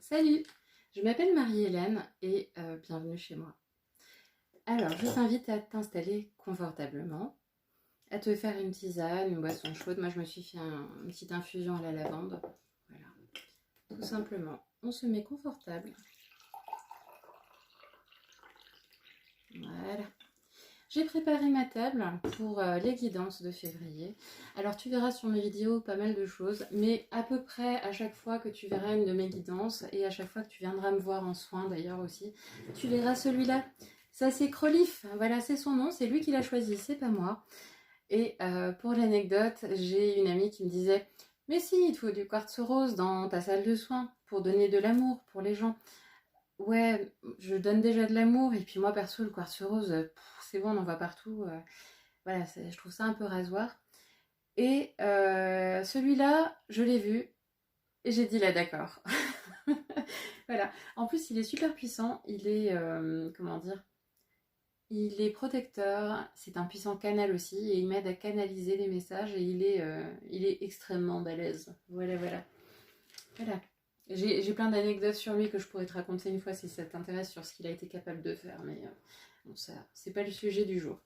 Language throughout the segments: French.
Salut, je m'appelle Marie-Hélène et bienvenue chez moi. Alors, je t'invite à t'installer confortablement, à te faire une tisane, une boisson chaude. Moi, je me suis fait une petite infusion à la lavande. Voilà, tout simplement. On se met confortable. Voilà. J'ai préparé ma table pour les guidances de février. Alors tu verras sur mes vidéos pas mal de choses, mais à peu près à chaque fois que tu verras une de mes guidances, et à chaque fois que tu viendras me voir en soins d'ailleurs aussi, tu verras celui-là. Ça c'est Crolif, voilà c'est son nom, c'est lui qui l'a choisi, c'est pas moi. Et pour l'anecdote, j'ai une amie qui me disait « Mais si, il te faut du quartz rose dans ta salle de soins pour donner de l'amour pour les gens. » Ouais, je donne déjà de l'amour, et puis moi perso, le quartz rose, c'est bon, on en voit partout. Voilà, je trouve ça un peu rasoir. Et celui-là, je l'ai vu, et j'ai dit là, d'accord. Voilà. En plus, il est super puissant. Il est, comment dire, il est protecteur. C'est un puissant canal aussi, et il m'aide à canaliser les messages, et il est extrêmement balèze. Voilà, voilà. Voilà. J'ai plein d'anecdotes sur lui que je pourrais te raconter une fois si ça t'intéresse sur ce qu'il a été capable de faire, mais bon, ça, c'est pas le sujet du jour.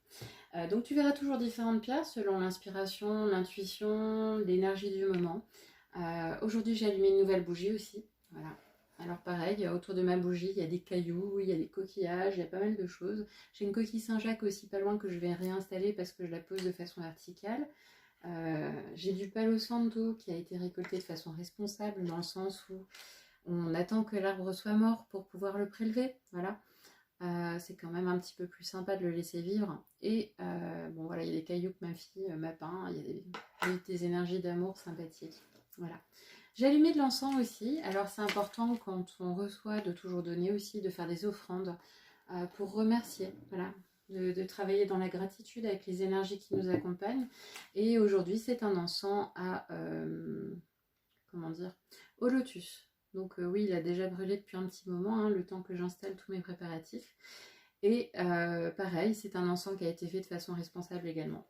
Donc tu verras toujours différentes pierres selon l'inspiration, l'intuition, l'énergie du moment. Aujourd'hui, j'ai allumé une nouvelle bougie aussi. Voilà. Alors pareil, autour de ma bougie, il y a des cailloux, il y a des coquillages, il y a pas mal de choses. J'ai une coquille Saint-Jacques aussi pas loin que je vais réinstaller parce que je la pose de façon verticale. J'ai du Palo Santo qui a été récolté de façon responsable dans le sens où on attend que l'arbre soit mort pour pouvoir le prélever. Voilà. C'est quand même un petit peu plus sympa de le laisser vivre. Et bon voilà, il y a des cailloux que ma fille m'a peint, il y a des énergies d'amour sympathiques. Voilà. J'ai allumé de l'encens aussi. Alors c'est important quand on reçoit de toujours donner aussi, de faire des offrandes pour remercier. Voilà. De travailler dans la gratitude avec les énergies qui nous accompagnent. Et aujourd'hui, c'est un encens à, comment dire, au lotus. Donc oui, il a déjà brûlé depuis un petit moment, hein, le temps que j'installe tous mes préparatifs. Et pareil, c'est un encens qui a été fait de façon responsable également.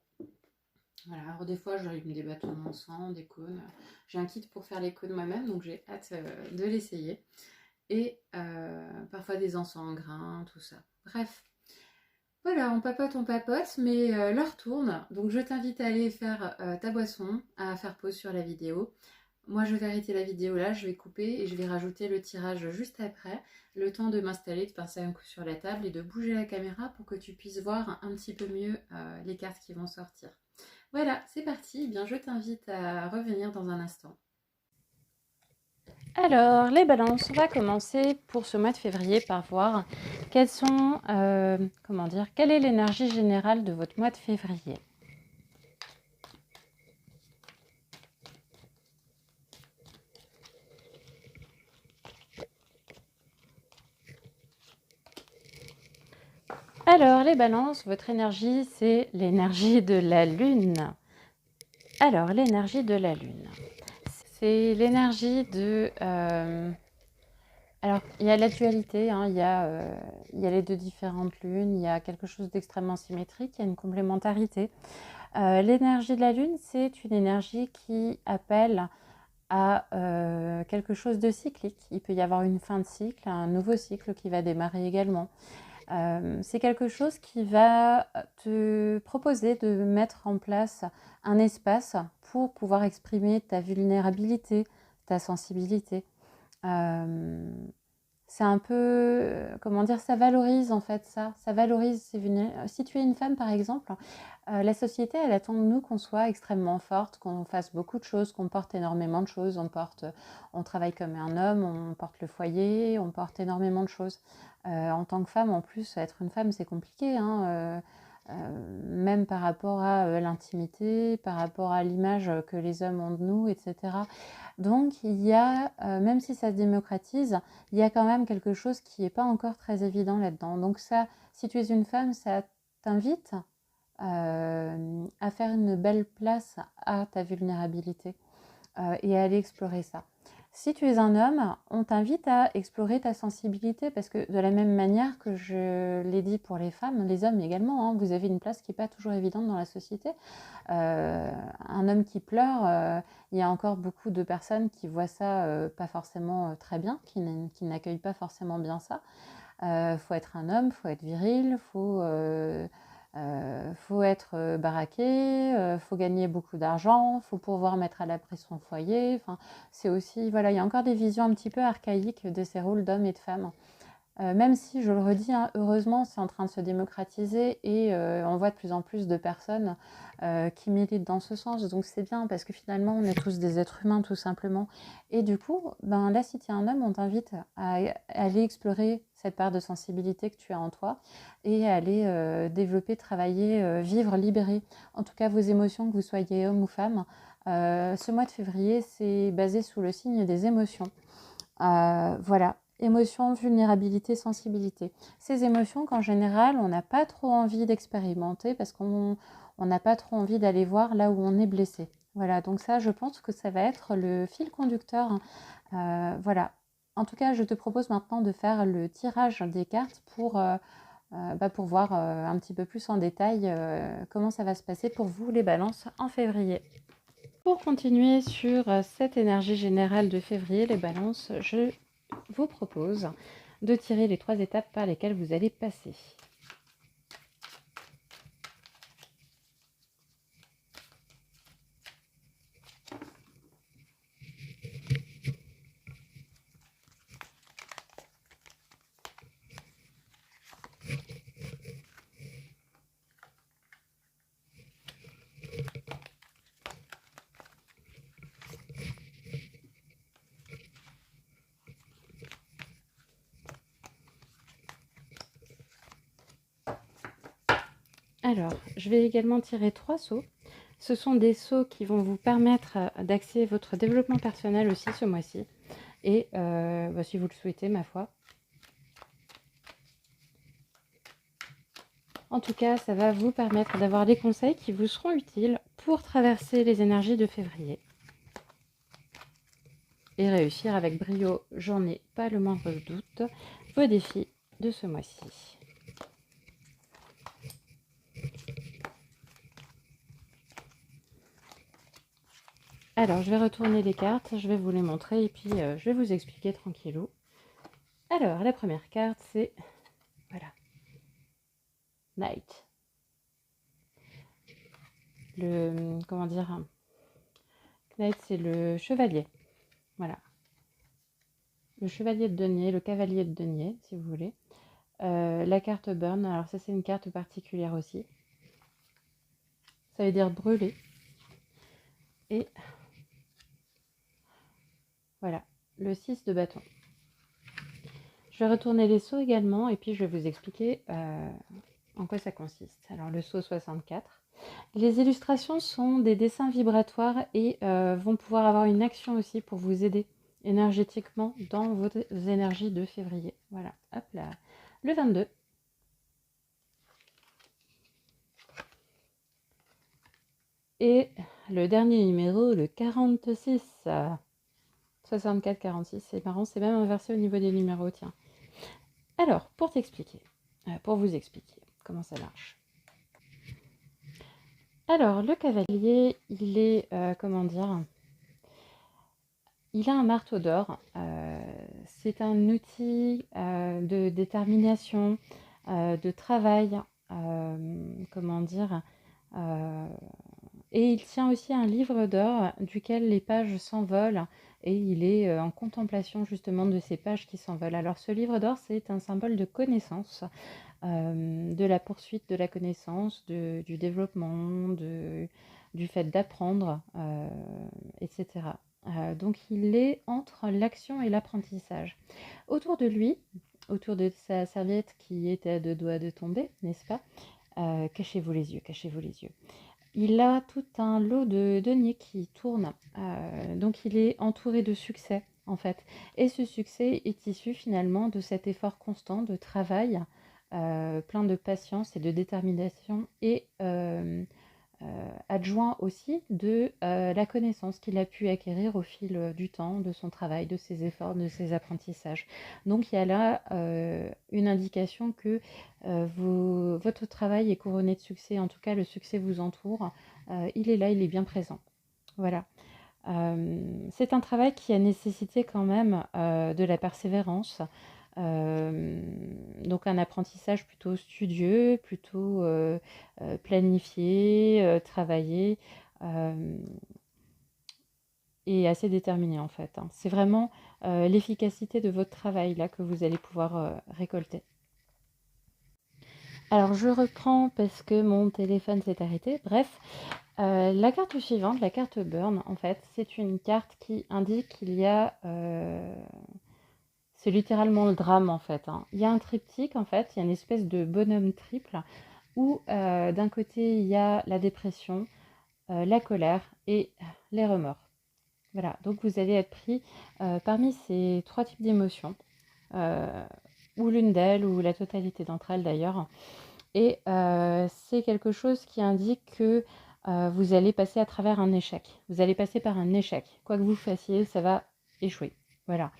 Voilà, alors des fois j'allume des bâtons d'encens, des cônes. J'ai un kit pour faire les cônes moi-même, donc j'ai hâte de l'essayer. Et parfois des encens en grains, tout ça. Bref, voilà, on papote, mais l'heure tourne. Donc je t'invite à aller faire ta boisson, à faire pause sur la vidéo. Moi, je vais arrêter la vidéo là, je vais couper et je vais rajouter le tirage juste après, le temps de m'installer, de passer un coup sur la table et de bouger la caméra pour que tu puisses voir un petit peu mieux les cartes qui vont sortir. Voilà, c'est parti. Eh bien, je t'invite à revenir dans un instant. Alors, les balances, on va commencer pour ce mois de février par voir quelles sont, quelle est l'énergie générale de votre mois de février. Alors, les balances, votre énergie, c'est l'énergie de la lune. Alors, l'énergie de la lune, c'est l'énergie de... alors, il y a la dualité, hein, il y a les deux différentes lunes, il y a quelque chose d'extrêmement symétrique, il y a une complémentarité. L'énergie de la lune, c'est une énergie qui appelle à quelque chose de cyclique. Il peut y avoir une fin de cycle, un nouveau cycle qui va démarrer également. C'est quelque chose qui va te proposer de mettre en place un espace pour pouvoir exprimer ta vulnérabilité, ta sensibilité. C'est un peu, comment dire, ça valorise en fait ça valorise ces vulnérabilités. Si tu es une femme par exemple, la société elle attend de nous qu'on soit extrêmement forte, qu'on fasse beaucoup de choses, qu'on porte énormément de choses, on travaille comme un homme, on porte le foyer, on porte énormément de choses. En tant que femme en plus, être une femme c'est compliqué, hein, même par rapport à l'intimité, par rapport à l'image que les hommes ont de nous, etc. Donc il y a, même si ça se démocratise, il y a quand même quelque chose qui n'est pas encore très évident là-dedans. Donc ça, si tu es une femme, ça t'invite à faire une belle place à ta vulnérabilité et à aller explorer ça. Si tu es un homme, on t'invite à explorer ta sensibilité parce que de la même manière que je l'ai dit pour les femmes, les hommes également, hein, vous avez une place qui n'est pas toujours évidente dans la société. Un homme qui pleure, il y a encore beaucoup de personnes qui voient ça pas forcément très bien, qui n'accueillent pas forcément bien ça. Faut être un homme, faut être viril, faut être baraqué, faut gagner beaucoup d'argent, faut pouvoir mettre à l'abri son foyer. Enfin, c'est aussi, voilà, il y a encore des visions un petit peu archaïques de ces rôles d'hommes et de femmes. Même si, je le redis, hein, heureusement, c'est en train de se démocratiser et on voit de plus en plus de personnes qui militent dans ce sens. Donc c'est bien parce que finalement, on est tous des êtres humains tout simplement. Et du coup, ben, là, si tu es un homme, on t'invite à aller explorer cette part de sensibilité que tu as en toi et à aller développer, travailler, vivre libéré. En tout cas, vos émotions, que vous soyez homme ou femme. Ce mois de février, c'est basé sous le signe des émotions. Voilà, émotions, vulnérabilité, sensibilité. Ces émotions qu'en général, on n'a pas trop envie d'expérimenter parce qu'on n'a pas trop envie d'aller voir là où on est blessé. Voilà, donc ça, je pense que ça va être le fil conducteur. Voilà. En tout cas, je te propose maintenant de faire le tirage des cartes pour voir un petit peu plus en détail comment ça va se passer pour vous, les balances, en février. Pour continuer sur cette énergie générale de février, les balances, je vous propose de tirer les 3 étapes par lesquelles vous allez passer. Alors, je vais également tirer 3 sauts. Ce sont des sauts qui vont vous permettre d'axer votre développement personnel aussi ce mois-ci. Et si vous le souhaitez, ma foi. En tout cas, ça va vous permettre d'avoir des conseils qui vous seront utiles pour traverser les énergies de février. Et réussir avec brio, j'en ai pas le moindre doute, vos défis de ce mois-ci. Alors, je vais retourner les cartes, je vais vous les montrer et puis je vais vous expliquer tranquillou. Alors, la première carte, c'est... Voilà. Knight. Comment dire, Knight, c'est le chevalier. Voilà. Le chevalier de denier, le cavalier de denier, si vous voulez. La carte burn, alors ça, c'est une carte particulière aussi. Ça veut dire brûler. Et voilà, le 6 de bâton. Je vais retourner les sauts également et puis je vais vous expliquer en quoi ça consiste. Alors, le saut 64. Les illustrations sont des dessins vibratoires et vont pouvoir avoir une action aussi pour vous aider énergétiquement dans vos énergies de février. Voilà, hop là. Le 22. Et le dernier numéro, le 46. 64-46, c'est marrant, c'est même inversé au niveau des numéros, tiens. Alors, pour vous expliquer comment ça marche. Alors, le cavalier, il est, comment dire, il a un marteau d'or. C'est un outil de détermination, de travail, comment dire, et il tient aussi un livre d'or duquel les pages s'envolent et il est en contemplation justement de ces pages qui s'envolent. Alors ce livre d'or, c'est un symbole de connaissance, de la poursuite de la connaissance, du développement, du fait d'apprendre, etc. Donc il est entre l'action et l'apprentissage. Autour de lui, autour de sa serviette qui était à 2 doigts de tomber, n'est-ce pas? Cachez-vous les yeux, cachez-vous les yeux. Il a tout un lot de deniers qui tournent, donc il est entouré de succès en fait. Et ce succès est issu finalement de cet effort constant de travail, plein de patience et de détermination et adjoint aussi de la connaissance qu'il a pu acquérir au fil du temps, de son travail, de ses efforts, de ses apprentissages. Donc il y a là une indication que votre travail est couronné de succès, en tout cas le succès vous entoure, il est là, il est bien présent. Voilà. C'est un travail qui a nécessité quand même de la persévérance, donc un apprentissage plutôt studieux, plutôt planifié, travaillé et assez déterminé en fait, hein. C'est vraiment l'efficacité de votre travail là que vous allez pouvoir récolter. Alors je reprends parce que mon téléphone s'est arrêté. Bref, la carte suivante, la carte Burn, en fait, c'est une carte qui indique qu'il y a... c'est littéralement le drame, en fait, hein. Il y a un triptyque, en fait, il y a une espèce de bonhomme triple où, d'un côté, il y a la dépression, la colère et les remords. Voilà, donc vous allez être pris parmi ces 3 types d'émotions, ou l'une d'elles, ou la totalité d'entre elles d'ailleurs. Et c'est quelque chose qui indique que vous allez passer à travers un échec. Vous allez passer par un échec. Quoi que vous fassiez, ça va échouer. Voilà.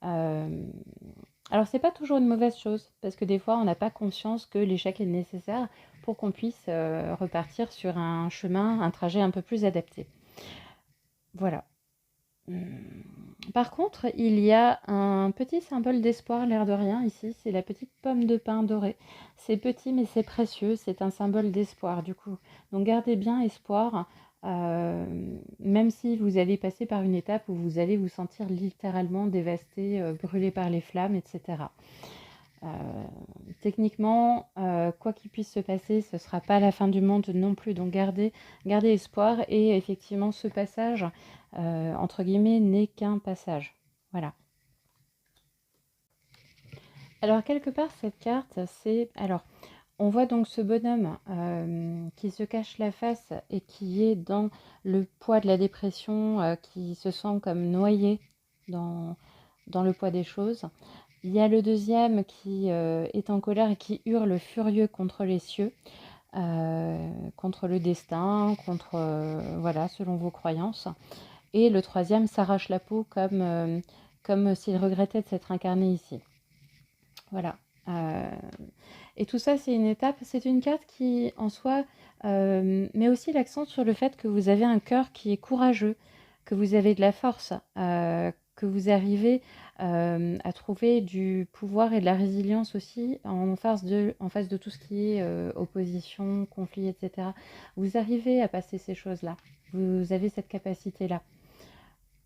Alors, c'est pas toujours une mauvaise chose, parce que des fois, on n'a pas conscience que l'échec est nécessaire pour qu'on puisse repartir sur un chemin, un trajet un peu plus adapté. Voilà. Par contre, il y a un petit symbole d'espoir, l'air de rien, ici, c'est la petite pomme de pin dorée. C'est petit, mais c'est précieux, c'est un symbole d'espoir, du coup. Donc gardez bien espoir, même si vous allez passer par une étape où vous allez vous sentir littéralement dévasté, brûlé par les flammes, etc. Techniquement, quoi qu'il puisse se passer, ce ne sera pas la fin du monde non plus. Donc gardez espoir, et effectivement ce passage, entre guillemets, n'est qu'un passage. Voilà. Alors quelque part cette carte, c'est... Alors on voit donc ce bonhomme qui se cache la face et qui est dans le poids de la dépression, qui se sent comme noyé dans le poids des choses. Il y a le deuxième qui est en colère et qui hurle furieux contre les cieux, contre le destin, contre, voilà, selon vos croyances. Et le troisième s'arrache la peau comme s'il regrettait de s'être incarné ici. Voilà. Et tout ça, c'est une étape, c'est une carte qui, en soi, met aussi l'accent sur le fait que vous avez un cœur qui est courageux, que vous avez de la force, que vous arrivez à trouver du pouvoir et de la résilience aussi en face de tout ce qui est opposition, conflit, etc. Vous arrivez à passer ces choses-là. Vous avez cette capacité-là.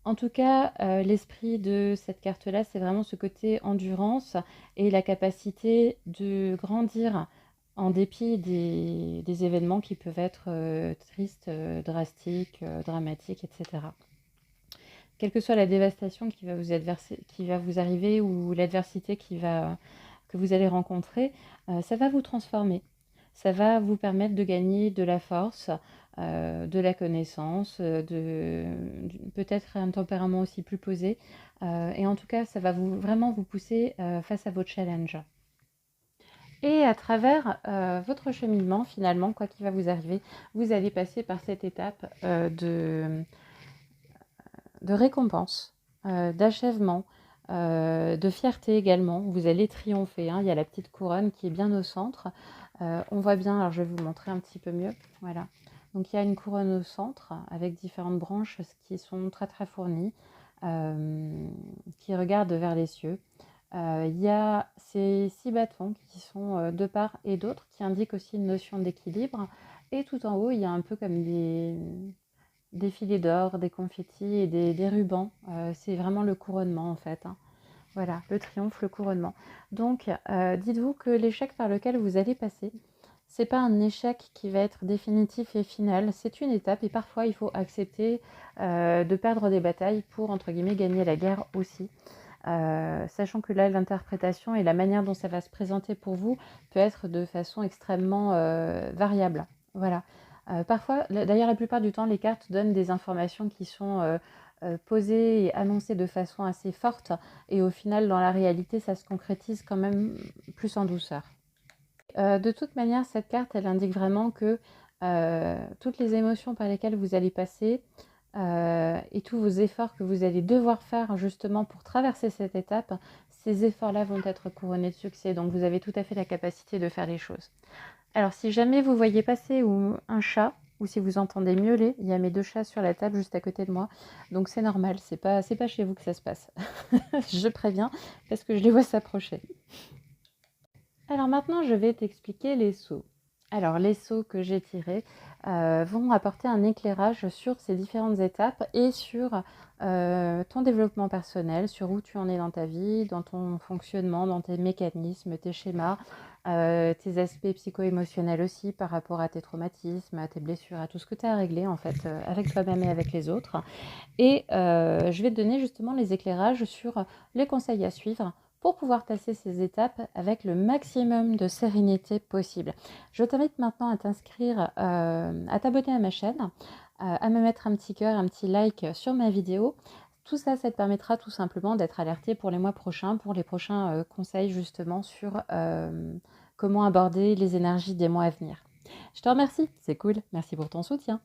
En tout cas, l'esprit de cette carte-là, c'est vraiment ce côté endurance et la capacité de grandir en dépit des événements qui peuvent être tristes, drastiques, dramatiques, etc. Quelle que soit la dévastation qui va vous arriver, ou l'adversité que vous allez rencontrer, ça va vous transformer. Ça va vous permettre de gagner de la force, de la connaissance, peut-être un tempérament aussi plus posé. Et en tout cas, ça va vraiment vous pousser face à vos challenges. Et à travers votre cheminement, finalement, quoi qu'il va vous arriver, vous allez passer par cette étape de récompense, d'achèvement, de fierté également. Vous allez triompher, hein. Il y a la petite couronne qui est bien au centre. On voit bien, alors je vais vous montrer un petit peu mieux. Voilà. Donc il y a une couronne au centre avec différentes branches qui sont très très fournies, qui regardent vers les cieux. Il y a ces 6 bâtons qui sont de part et d'autre, qui indiquent aussi une notion d'équilibre. Et tout en haut, il y a un peu comme des filets d'or, des confettis et des rubans. C'est vraiment le couronnement en fait, hein. Voilà, le triomphe, le couronnement. Donc, dites-vous que l'échec par lequel vous allez passer, c'est pas un échec qui va être définitif et final, c'est une étape, et parfois il faut accepter de perdre des batailles pour, entre guillemets, gagner la guerre aussi. Sachant que là, l'interprétation et la manière dont ça va se présenter pour vous peut être de façon extrêmement variable. Voilà. Parfois, d'ailleurs la plupart du temps, les cartes donnent des informations qui sont posées et annoncées de façon assez forte, et au final, dans la réalité, ça se concrétise quand même plus en douceur. De toute manière, cette carte, elle indique vraiment que toutes les émotions par lesquelles vous allez passer et tous vos efforts que vous allez devoir faire justement pour traverser cette étape, ces efforts-là vont être couronnés de succès. Donc vous avez tout à fait la capacité de faire les choses. Alors si jamais vous voyez passer un chat, ou si vous entendez miauler, il y a mes 2 chats sur la table juste à côté de moi. Donc c'est normal, c'est pas chez vous que ça se passe. Je préviens, parce que je les vois s'approcher. Alors maintenant, je vais t'expliquer les sauts. Alors les sauts que j'ai tirés vont apporter un éclairage sur ces différentes étapes et sur ton développement personnel, sur où tu en es dans ta vie, dans ton fonctionnement, dans tes mécanismes, tes schémas, tes aspects psycho-émotionnels aussi par rapport à tes traumatismes, à tes blessures, à tout ce que tu as à régler en fait avec toi-même et avec les autres. Et je vais te donner justement les éclairages sur les conseils à suivre pour pouvoir passer ces étapes avec le maximum de sérénité possible. Je t'invite maintenant à t'inscrire, à t'abonner à ma chaîne, à me mettre un petit cœur, un petit like sur ma vidéo. Tout ça, ça te permettra tout simplement d'être alerté pour les mois prochains, pour les prochains conseils justement sur comment aborder les énergies des mois à venir. Je te remercie, c'est cool, merci pour ton soutien.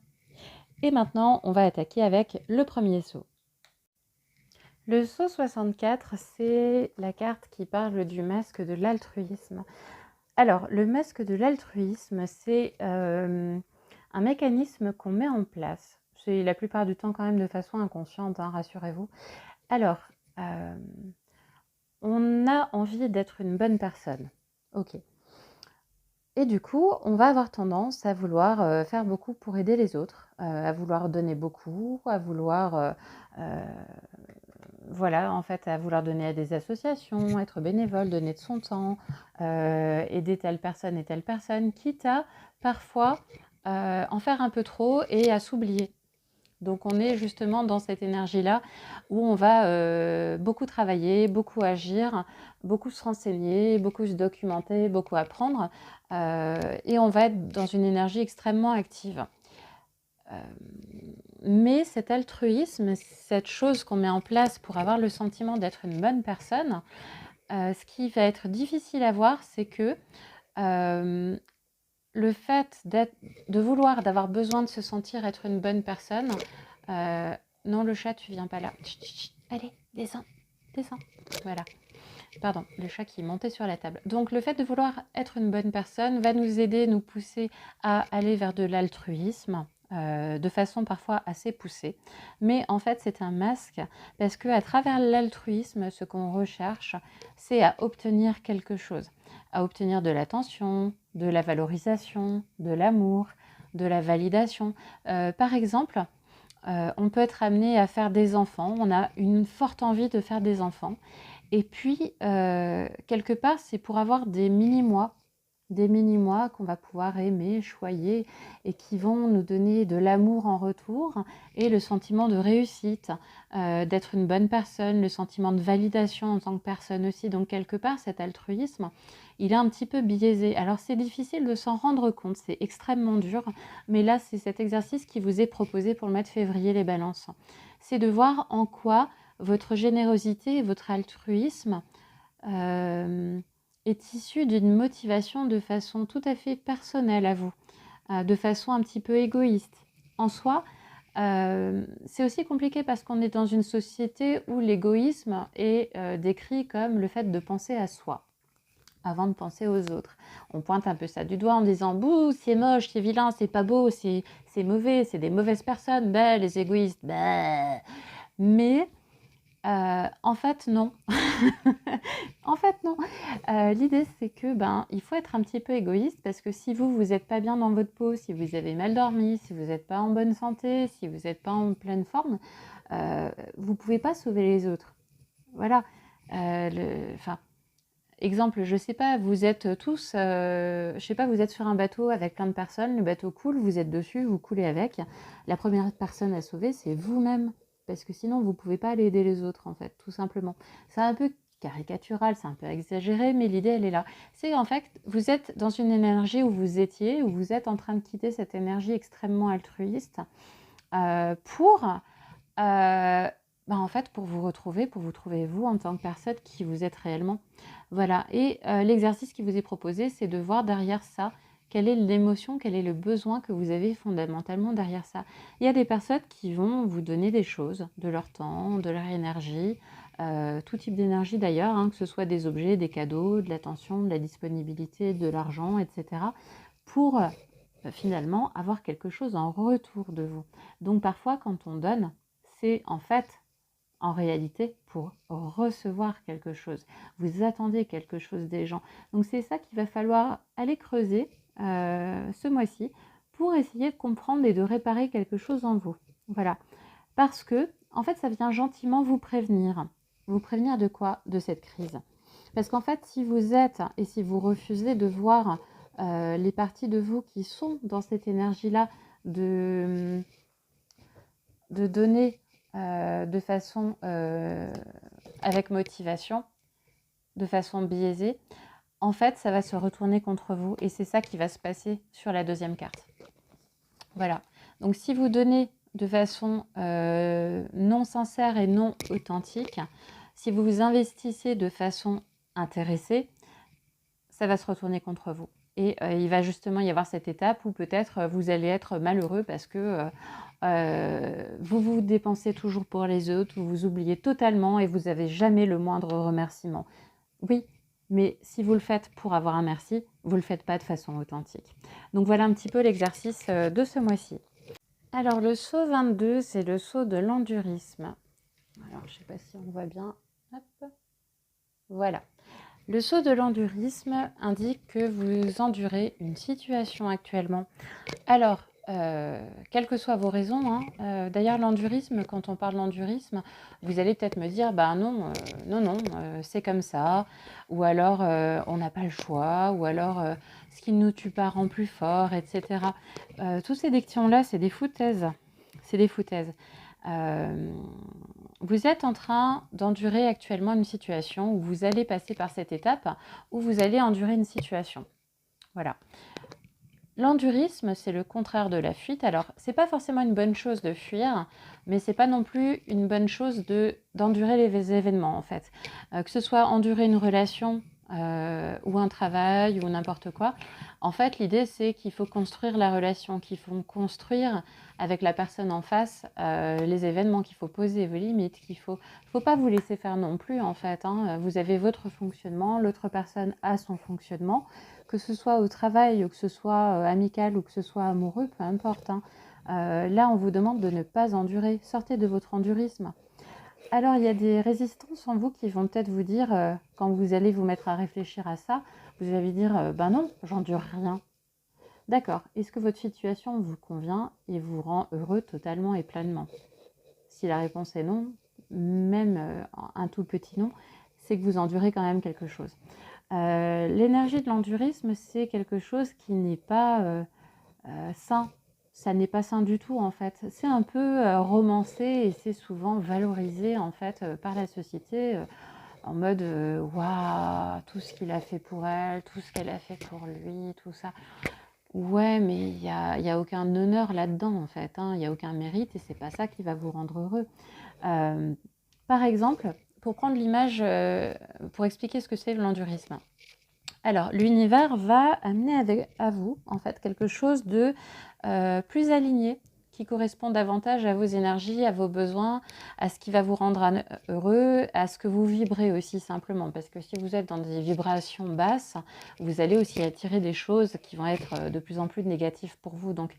Et maintenant, on va attaquer avec le premier saut. Le saut 64, c'est la carte qui parle du masque de l'altruisme. Alors, le masque de l'altruisme, c'est un mécanisme qu'on met en place. C'est la plupart du temps quand même de façon inconsciente, hein, rassurez-vous. Alors, on a envie d'être une bonne personne. Ok. Et du coup, on va avoir tendance à vouloir faire beaucoup pour aider les autres, à vouloir donner beaucoup, à vouloir voilà, en fait, à vouloir donner à des associations, être bénévole, donner de son temps, aider telle personne et telle personne, quitte à parfois en faire un peu trop et à s'oublier. Donc on est justement dans cette énergie-là où on va beaucoup travailler, beaucoup agir, beaucoup se renseigner, beaucoup se documenter, beaucoup apprendre, et on va être dans une énergie extrêmement active. Mais cet altruisme, cette chose qu'on met en place pour avoir le sentiment d'être une bonne personne, ce qui va être difficile à voir, c'est que le fait de vouloir, d'avoir besoin de se sentir être une bonne personne, non, le chat, tu viens pas là. Chut, chut, chut. Allez, descends, descends. Voilà. Pardon, le chat qui est monté sur la table. Donc le fait de vouloir être une bonne personne va nous aider, nous pousser à aller vers de l'altruisme, de façon parfois assez poussée. Mais en fait, c'est un masque parce qu'à travers l'altruisme, ce qu'on recherche, c'est à obtenir quelque chose, à obtenir de l'attention, de la valorisation, de l'amour, de la validation. Par exemple, on peut être amené à faire des enfants, on a une forte envie de faire des enfants. Et puis, quelque part, c'est pour avoir des mini-mois qu'on va pouvoir aimer, choyer et qui vont nous donner de l'amour en retour et le sentiment de réussite, d'être une bonne personne, le sentiment de validation en tant que personne aussi. Donc, quelque part, cet altruisme, il est un petit peu biaisé. Alors, c'est difficile de s'en rendre compte, c'est extrêmement dur, mais là, c'est cet exercice qui vous est proposé pour le mois de février, les balances. C'est de voir en quoi votre générosité et votre altruisme est issu d'une motivation de façon tout à fait personnelle à vous, de façon un petit peu égoïste. En soi, c'est aussi compliqué parce qu'on est dans une société où l'égoïsme est décrit comme le fait de penser à soi avant de penser aux autres. On pointe un peu ça du doigt en disant « Bouh, c'est moche, c'est vilain, c'est pas beau, c'est mauvais, c'est des mauvaises personnes, bah, les égoïstes, bah ». Mais en fait, non. En fait, non. L'idée, c'est que il faut être un petit peu égoïste parce que si vous n'êtes pas bien dans votre peau, si vous avez mal dormi, si vous n'êtes pas en bonne santé, si vous n'êtes pas en pleine forme, vous ne pouvez pas sauver les autres. Voilà. Exemple, je sais pas, vous êtes tous, je sais pas, vous êtes sur un bateau avec plein de personnes, le bateau coule, vous êtes dessus, vous coulez avec. La première personne à sauver, c'est vous-même. Parce que sinon, vous ne pouvez pas aller aider les autres, en fait, tout simplement. C'est un peu caricatural, c'est un peu exagéré, mais l'idée, elle est là. C'est en fait, vous êtes dans une énergie où vous étiez, où vous êtes en train de quitter cette énergie extrêmement altruiste pour, en fait, pour vous retrouver, pour vous trouver vous en tant que personne qui vous êtes réellement. Voilà, et l'exercice qui vous est proposé, c'est de voir derrière ça quelle est l'émotion, quel est le besoin que vous avez fondamentalement derrière ça. Il y a des personnes qui vont vous donner des choses, de leur temps, de leur énergie, tout type d'énergie d'ailleurs, hein, que ce soit des objets, des cadeaux, de l'attention, de la disponibilité, de l'argent, etc. pour finalement avoir quelque chose en retour de vous. Donc parfois quand on donne, c'est en fait en réalité pour recevoir quelque chose. Vous attendez quelque chose des gens. Donc c'est ça qu'il va falloir aller creuser ce mois-ci pour essayer de comprendre et de réparer quelque chose en vous. Voilà. Parce que, en fait, ça vient gentiment vous prévenir. Vous prévenir de quoi? De cette crise. Parce qu'en fait, si vous êtes et si vous refusez de voir les parties de vous qui sont dans cette énergie-là de donner de façon avec motivation, de façon biaisée, en fait, ça va se retourner contre vous et c'est ça qui va se passer sur la deuxième carte. Voilà. Donc, si vous donnez de façon non sincère et non authentique, si vous vous investissez de façon intéressée, ça va se retourner contre vous. Et il va justement y avoir cette étape où peut-être vous allez être malheureux parce que vous vous dépensez toujours pour les autres, vous vous oubliez totalement et vous n'avez jamais le moindre remerciement. Oui, mais si vous le faites pour avoir un merci, vous ne le faites pas de façon authentique. Donc voilà un petit peu l'exercice de ce mois-ci. Alors le saut 22, c'est le saut de l'endurisme. Alors je ne sais pas si on voit bien. Hop. Voilà. Le saut de l'endurisme indique que vous endurez une situation actuellement. Alors, quelles que soient vos raisons, hein, d'ailleurs l'endurisme, quand on parle d'endurisme, vous allez peut-être me dire, bah non, c'est comme ça, ou alors on n'a pas le choix, ou alors ce qui ne nous tue pas rend plus fort, etc. Tous ces dictions-là, c'est des foutaises. C'est des foutaises. Vous êtes en train d'endurer actuellement une situation où vous allez passer par cette étape où vous allez endurer une situation. Voilà. L'endurisme, c'est le contraire de la fuite. Alors, c'est pas forcément une bonne chose de fuir, mais c'est pas non plus une bonne chose d'endurer les événements en fait. Que ce soit endurer une relation ou un travail ou n'importe quoi. En fait, l'idée c'est qu'il faut construire la relation, qu'il faut construire avec la personne en face les événements, qu'il faut poser vos limites, qu'il faut pas vous laisser faire non plus en fait. Hein. Vous avez votre fonctionnement, l'autre personne a son fonctionnement, que ce soit au travail ou que ce soit amical ou que ce soit amoureux, peu importe. Hein. Là, on vous demande de ne pas endurer. Sortez de votre endurisme. Alors, il y a des résistances en vous qui vont peut-être vous dire, quand vous allez vous mettre à réfléchir à ça, vous allez dire, ben non, j'endure rien. D'accord, est-ce que votre situation vous convient et vous rend heureux totalement et pleinement? Si la réponse est non, même un tout petit non, c'est que vous endurez quand même quelque chose. L'énergie de l'endurisme, c'est quelque chose qui n'est pas sain. Ça n'est pas sain du tout en fait. C'est un peu romancé et c'est souvent valorisé en fait par la société en mode waouh, tout ce qu'il a fait pour elle, tout ce qu'elle a fait pour lui, tout ça. Ouais, mais il y a aucun honneur là-dedans en fait. Hein. Il n'y a aucun mérite et c'est pas ça qui va vous rendre heureux. Par exemple, pour prendre l'image, pour expliquer ce que c'est l'endurisme. Alors, l'univers va amener à vous, en fait, quelque chose de plus aligné, qui correspond davantage à vos énergies, à vos besoins, à ce qui va vous rendre heureux, à ce que vous vibrez aussi simplement. Parce que si vous êtes dans des vibrations basses, vous allez aussi attirer des choses qui vont être de plus en plus négatives pour vous. Donc,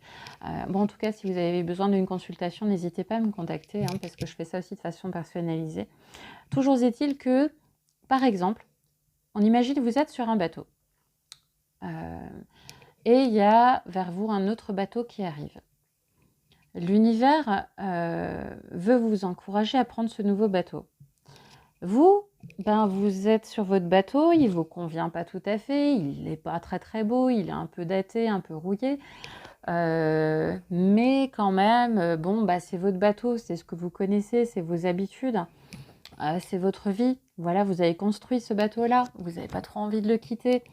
bon, en tout cas, si vous avez besoin d'une consultation, n'hésitez pas à me contacter, hein, parce que je fais ça aussi de façon personnalisée. Toujours est-il que, par exemple, on imagine que vous êtes sur un bateau. Et il y a vers vous un autre bateau qui arrive. L'univers veut vous encourager à prendre ce nouveau bateau. Vous, vous êtes sur votre bateau, il ne vous convient pas tout à fait, il n'est pas très très beau, il est un peu daté, un peu rouillé. Mais quand même, c'est votre bateau, c'est ce que vous connaissez, c'est vos habitudes. C'est votre vie, voilà, vous avez construit ce bateau-là, vous n'avez pas trop envie de le quitter.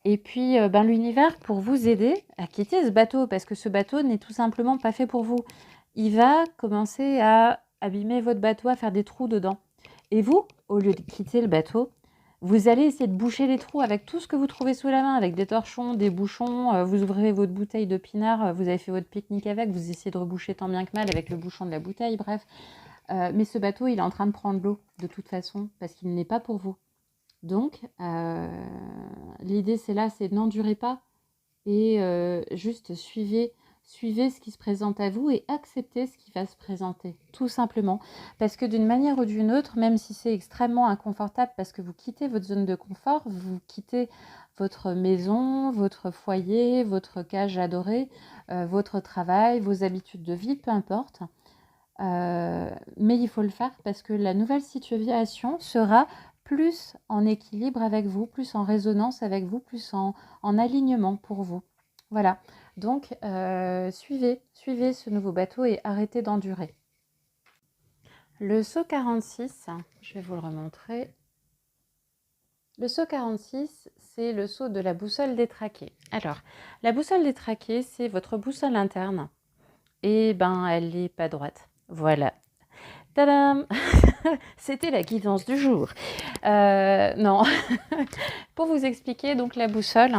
Et puis, l'univers, pour vous aider à quitter ce bateau, parce que ce bateau n'est tout simplement pas fait pour vous, il va commencer à abîmer votre bateau, à faire des trous dedans. Et vous, au lieu de quitter le bateau, Vous allez essayer de boucher les trous avec tout ce que vous trouvez sous la main, avec des torchons, des bouchons, vous ouvrez votre bouteille de pinard, vous avez fait votre pique-nique avec, vous essayez de reboucher tant bien que mal avec le bouchon de la bouteille, bref. Mais ce bateau, il est en train de prendre l'eau, de toute façon, parce qu'il n'est pas pour vous. Donc, l'idée, c'est n'endurez pas et juste suivez ce qui se présente à vous et acceptez ce qui va se présenter, tout simplement. Parce que d'une manière ou d'une autre, même si c'est extrêmement inconfortable parce que vous quittez votre zone de confort, vous quittez votre maison, votre foyer, votre cage adorée, votre travail, vos habitudes de vie, peu importe. Mais il faut le faire parce que la nouvelle situation sera plus en équilibre avec vous, plus en résonance avec vous, plus en alignement pour vous. Voilà, donc suivez ce nouveau bateau et arrêtez d'endurer. Le saut 46, je vais vous le remontrer. Le saut 46, c'est le saut de la boussole détraquée. Alors, la boussole détraquée, c'est votre boussole interne. Et ben, elle n'est pas droite. Voilà. Tadam! C'était la guidance du jour. Non. Pour vous expliquer, donc la boussole,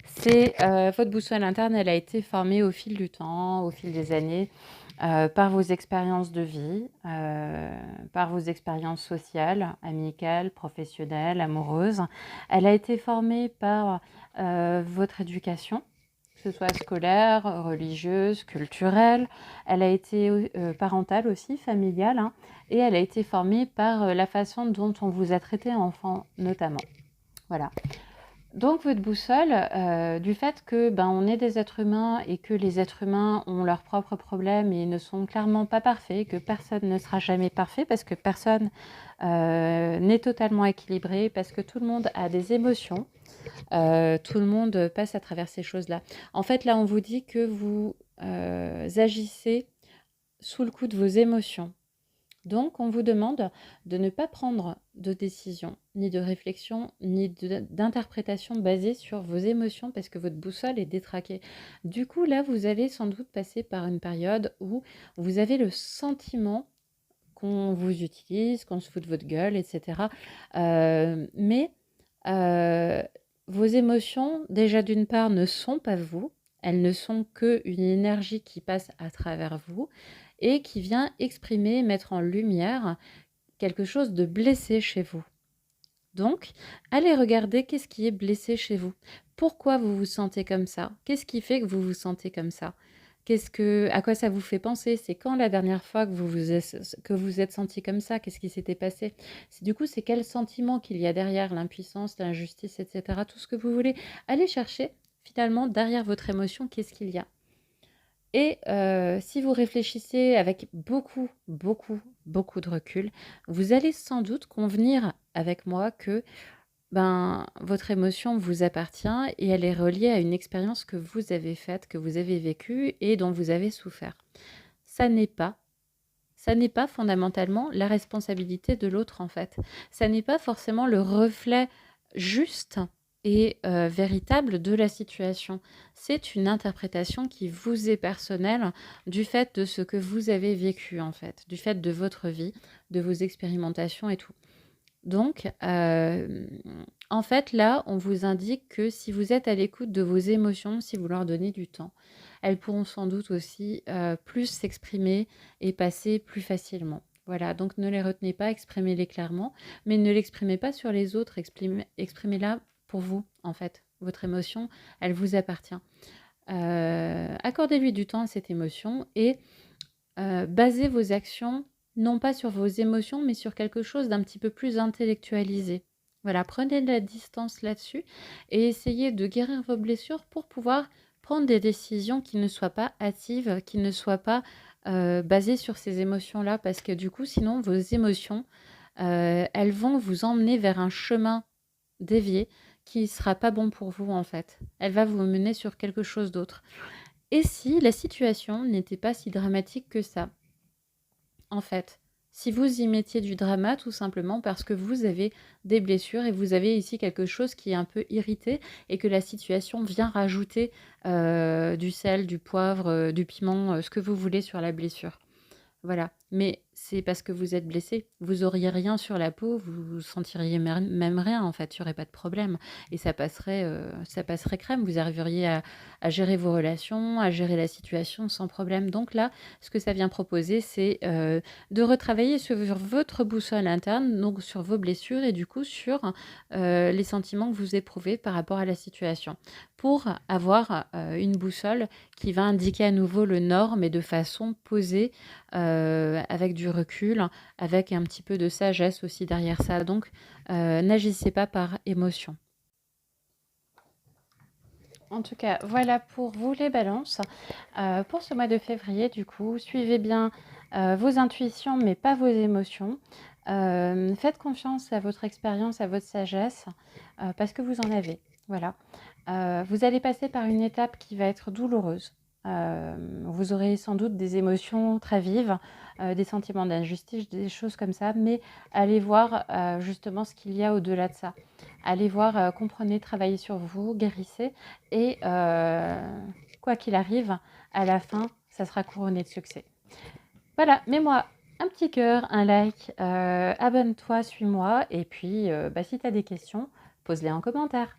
c'est votre boussole interne, elle a été formée au fil du temps, au fil des années, par vos expériences de vie, par vos expériences sociales, amicales, professionnelles, amoureuses. Elle a été formée par votre éducation, que ce soit scolaire, religieuse, culturelle. Elle a été parentale aussi, familiale, hein, et elle a été formée par la façon dont on vous a traité enfant notamment. Voilà. Donc votre boussole, du fait que on est des êtres humains et que les êtres humains ont leurs propres problèmes et ne sont clairement pas parfaits, que personne ne sera jamais parfait parce que personne n'est totalement équilibré, parce que tout le monde a des émotions, tout le monde passe à travers ces choses-là. En fait, là, on vous dit que vous agissez sous le coup de vos émotions. Donc, on vous demande de ne pas prendre de décision, ni de réflexion, ni d'interprétation basée sur vos émotions parce que votre boussole est détraquée. Du coup, là, vous allez sans doute passer par une période où vous avez le sentiment qu'on vous utilise, qu'on se fout de votre gueule, etc. Mais vos émotions, déjà d'une part, ne sont pas vous. Elles ne sont qu'une énergie qui passe à travers vous et qui vient exprimer, mettre en lumière quelque chose de blessé chez vous. Donc, allez regarder qu'est-ce qui est blessé chez vous. Pourquoi vous vous sentez comme ça? Qu'est-ce qui fait que vous vous sentez comme ça? À quoi ça vous fait penser? C'est quand la dernière fois que vous êtes senti comme ça? Qu'est-ce qui s'était passé? Du coup, c'est quel sentiment qu'il y a derrière l'impuissance, l'injustice, etc. Tout ce que vous voulez. Allez chercher finalement derrière votre émotion, qu'est-ce qu'il y a? Et si vous réfléchissez avec beaucoup, beaucoup, beaucoup de recul, vous allez sans doute convenir avec moi que votre émotion vous appartient et elle est reliée à une expérience que vous avez faite, que vous avez vécue et dont vous avez souffert. Ça n'est pas fondamentalement la responsabilité de l'autre en fait. Ça n'est pas forcément le reflet juste et véritable de la situation. C'est une interprétation qui vous est personnelle du fait de ce que vous avez vécu en fait, du fait de votre vie, de vos expérimentations et tout. Donc, en fait, là, on vous indique que si vous êtes à l'écoute de vos émotions, si vous leur donnez du temps, elles pourront sans doute aussi plus s'exprimer et passer plus facilement. Voilà, donc ne les retenez pas, exprimez-les clairement, mais ne l'exprimez pas sur les autres, exprimez-la pour vous, en fait. Votre émotion, elle vous appartient. Accordez-lui du temps à cette émotion et basez vos actions non pas sur vos émotions, mais sur quelque chose d'un petit peu plus intellectualisé. Voilà, prenez de la distance là-dessus et essayez de guérir vos blessures pour pouvoir prendre des décisions qui ne soient pas hâtives, qui ne soient pas basées sur ces émotions-là, parce que du coup, sinon, vos émotions, elles vont vous emmener vers un chemin dévié qui ne sera pas bon pour vous, en fait. Elle va vous mener sur quelque chose d'autre. Et si la situation n'était pas si dramatique que ça? En fait, si vous y mettiez du drama, tout simplement parce que vous avez des blessures et vous avez ici quelque chose qui est un peu irrité et que la situation vient rajouter du sel, du poivre, du piment, ce que vous voulez sur la blessure. Voilà. Mais c'est parce que vous êtes blessé. Vous auriez rien sur la peau, vous sentiriez même rien en fait, il y aurait pas de problème et ça passerait crème. Vous arriveriez à gérer vos relations, à gérer la situation sans problème. Donc là, ce que ça vient proposer, c'est, de retravailler sur votre boussole interne, donc sur vos blessures et du coup sur, les sentiments que vous éprouvez par rapport à la situation. Pour avoir, une boussole qui va indiquer à nouveau le nord, mais de façon posée, avec du recul, avec un petit peu de sagesse aussi derrière ça. Donc, n'agissez pas par émotion. En tout cas, voilà pour vous les balances. Pour ce mois de février, du coup, suivez bien vos intuitions, mais pas vos émotions. Faites confiance à votre expérience, à votre sagesse, parce que vous en avez. Voilà. Vous allez passer par une étape qui va être douloureuse. Vous aurez sans doute des émotions très vives, des sentiments d'injustice, des choses comme ça, mais allez voir justement ce qu'il y a au-delà de ça. Allez voir, comprenez, travaillez sur vous, guérissez et quoi qu'il arrive, à la fin, ça sera couronné de succès. Voilà, mets-moi un petit cœur, un like, abonne-toi, suis-moi et puis si tu as des questions, pose-les en commentaire.